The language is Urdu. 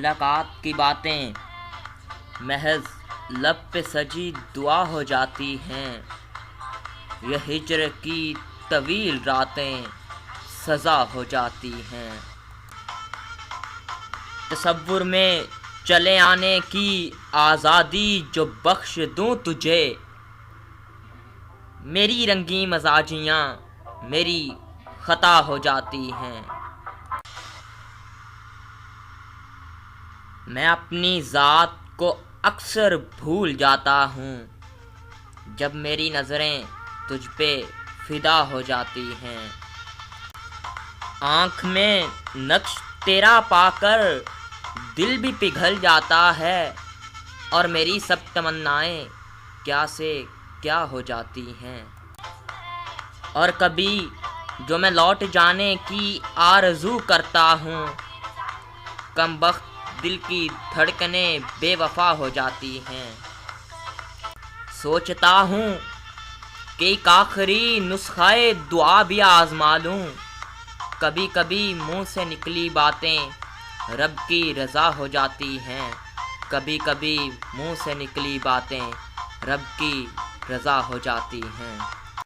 ملاقات کی باتیں محض لب پہ سجی دعا ہو جاتی ہیں، یہ ہجر کی طویل راتیں سزا ہو جاتی ہیں۔ تصور میں چلے آنے کی آزادی جو بخش دوں تجھے، میری رنگین مزاجیاں میری خطا ہو جاتی ہیں۔ میں اپنی ذات کو اکثر بھول جاتا ہوں جب میری نظریں تجھ پہ فدا ہو جاتی ہیں۔ آنکھ میں نقش تیرا پا کر دل بھی پگھل جاتا ہے، اور میری سب تمنائیں کیا سے کیا ہو جاتی ہیں۔ اور کبھی جو میں لوٹ جانے کی آرزو کرتا ہوں، کم بخت دل کی دھڑکنیں بے وفا ہو جاتی ہیں۔ سوچتا ہوں کہ ایک آخری نسخہ دعا بھی آزما لوں، کبھی کبھی منہ سے نکلی باتیں رب کی رضا ہو جاتی ہیں، کبھی کبھی منہ سے نکلی باتیں رب کی رضا ہو جاتی ہیں۔